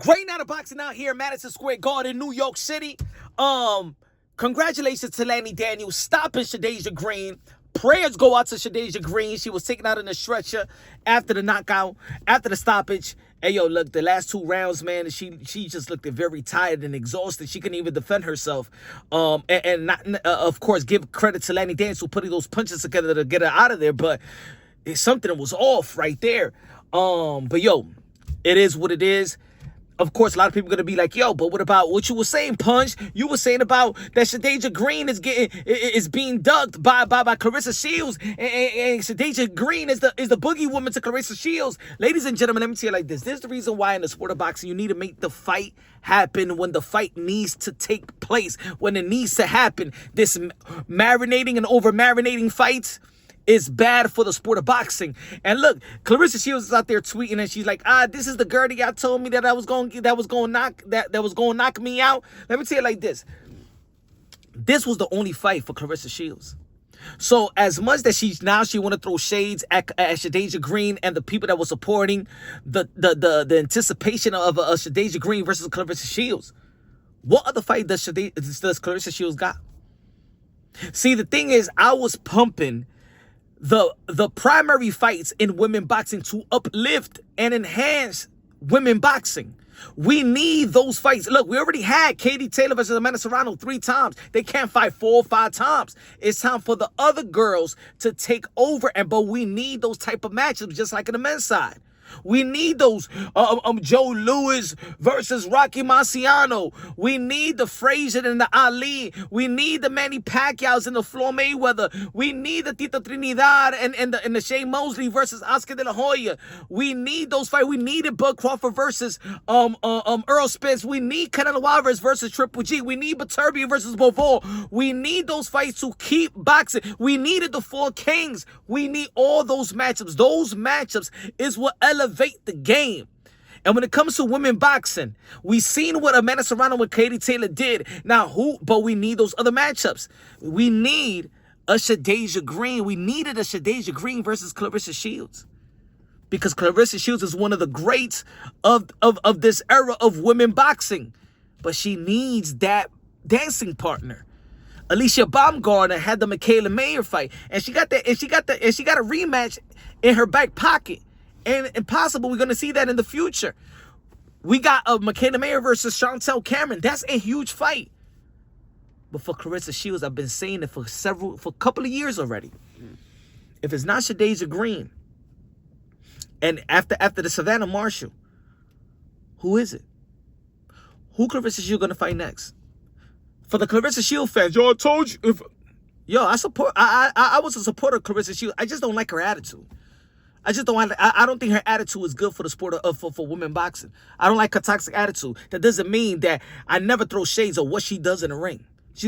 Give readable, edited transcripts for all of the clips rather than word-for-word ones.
Great night of boxing out here, Madison Square Garden, New York City. Congratulations to Lanny Daniels stopping Shadasia Green. Prayers go out to Shadasia Green. She was taken out in a stretcher after the knockout, after the stoppage. Hey, yo, look, the last 2 rounds, man, she just looked very tired and exhausted. She couldn't even defend herself. And not, of course, give credit to Lani Daniels for putting those punches together to get her out of there. But something was off right there. But, yo, it is what it is. Of course, a lot of people are going to be like, yo, but what about what you were saying, Punch? You were saying about that Shadasia Green is being ducked by Clarissa Shields, and Shadasia Green is the boogie woman to Clarissa Shields. Ladies and gentlemen, let me tell you like this. This is the reason why in the sport of boxing, you need to make the fight happen when the fight needs to take place, when it needs to happen. This marinating and over-marinating fights is bad for the sport of boxing. And look, Clarissa Shields is out there tweeting, and she's like, this is the girl that y'all told me that was going to knock me out. Let me tell you like this. This was the only fight for Clarissa Shields. So as much that she want to throw shades at Shadasia Green and the people that were supporting the anticipation of Shadasia Green versus Clarissa Shields, what other fight does Clarissa Shields got? See, the thing is, I was pumping the primary fights in women boxing to uplift and enhance women boxing. We need those fights. Look, we already had Katie Taylor versus Amanda Serrano 3 times. They can't fight 4 or 5 times. It's time for the other girls to take over, but we need those type of matchups just like in the men's side. We need those Joe Louis versus Rocky Marciano. We need the Frazier and the Ali. We need the Manny Pacquiao's and the Floyd Mayweather. We need the Tito Trinidad and the Shane Mosley versus Oscar De La Hoya. We need those fights. We needed Bud Crawford versus Earl Spence. We need Canelo Alvarez versus Triple G. We need Beterbiev versus Bivol. We need those fights to keep boxing. We needed the 4 Kings. We need all those matchups. Those matchups is what elevate the game. And when it comes to women boxing, we seen what Amanda Serrano and Katie Taylor did. But we need those other matchups. We need a Shadasia Green. We needed a Shadasia Green versus Clarissa Shields. Because Clarissa Shields is one of the greats of this era of women boxing. But she needs that dancing partner. Alicia Baumgartner had the Michaela Mayer fight, and she got a rematch in her back pocket. And possible we're going to see that in the future. We got a Michaela Mayer versus Chantel Cameron. That's a huge fight. But for Clarissa Shields, I've been saying it for a couple of years already. If it's not Shadasia Green, and after the Savannah Marshall, who is it? Who Clarissa Shields going to fight next? For the Clarissa Shields fans, yo, I told you. I was a supporter of Clarissa Shields. I just don't like her attitude. I don't think her attitude is good for the sport for women boxing. I don't like her toxic attitude. That doesn't mean that I never throw shades of what she does in the ring.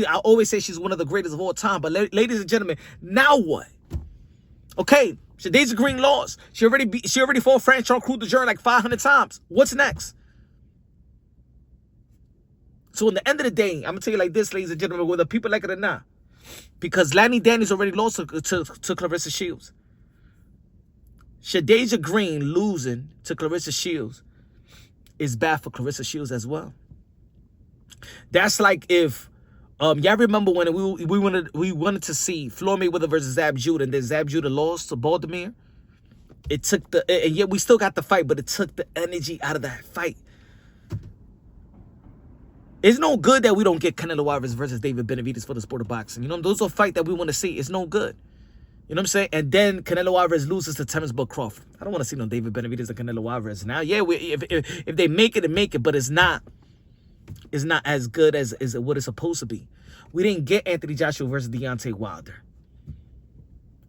I always say she's one of the greatest of all time. But ladies and gentlemen, now what? Okay, Shadasia Green lost. She already fought Franchon Cruz like 500 times. What's next? So in the end of the day, I'm gonna tell you like this, ladies and gentlemen, whether people like it or not, because Lani Daniels already lost to Clarissa Shields. Shadasia Green losing to Clarissa Shields is bad for Clarissa Shields as well. That's like if y'all remember when we wanted to see Floyd Mayweather versus Zab Judah, and then Zab Judah lost to Baltimore. It took and yet we still got the fight, but it took the energy out of that fight. It's no good that we don't get Canelo Alvarez versus David Benavidez for the sport of boxing. You know, those are fights that we want to see. It's no good. You know what I'm saying? And then Canelo Alvarez loses to Terence Bud Crawford. I don't want to see no David Benavidez and Canelo Alvarez now. Yeah, if they make it, they make it, but it's not as good as what it's supposed to be. We didn't get Anthony Joshua versus Deontay Wilder.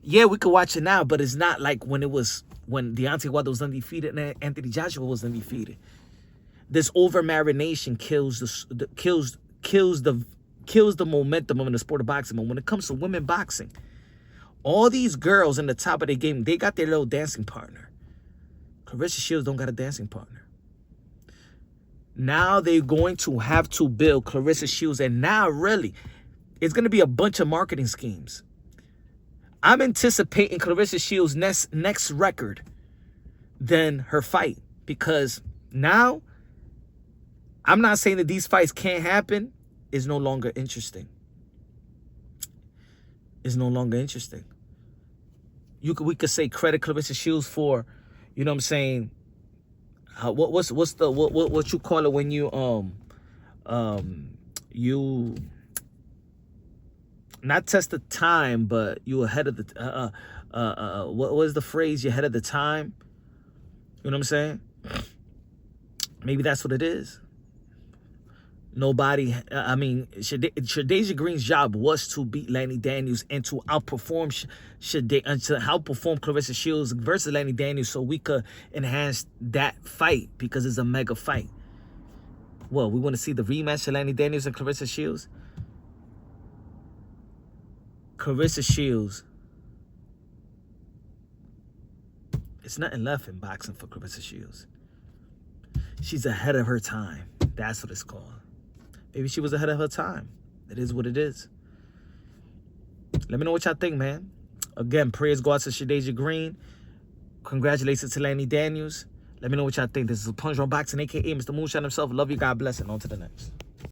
Yeah, we could watch it now, but it's not like when Deontay Wilder was undefeated and Anthony Joshua was undefeated. This over-marination kills the momentum in the sport of boxing. But when it comes to women boxing, all these girls in the top of their game, they got their little dancing partner. Clarissa Shields don't got a dancing partner. Now they're going to have to build Clarissa Shields, and now really, it's going to be a bunch of marketing schemes. I'm anticipating Clarissa Shields' next record than her fight, because now I'm not saying that these fights can't happen. It's no longer interesting. It's no longer interesting. We could say credit Clarissa Shields for, you know what I'm saying, what you call it when you you not test the time, but you ahead of the what was the phrase? You're ahead of the time. You know what I'm saying? Maybe that's what it is. Nobody, I mean, Shadasia Green's job was to beat Lanny Daniels and to outperform Clarissa Shields versus Lanny Daniels, so we could enhance that fight because it's a mega fight. Well, we want to see the rematch of Lanny Daniels and Clarissa Shields. Clarissa Shields, it's nothing left in boxing for Clarissa Shields. She's ahead of her time. That's what it's called. Maybe she was ahead of her time. It is what it is. Let me know what y'all think, man. Again, prayers go out to Shadasia Green. Congratulations to Lanny Daniels. Let me know what y'all think. This is Punch on Boxing, a.k.a. Mr. Moonshine himself. Love you. God bless. And on to the next.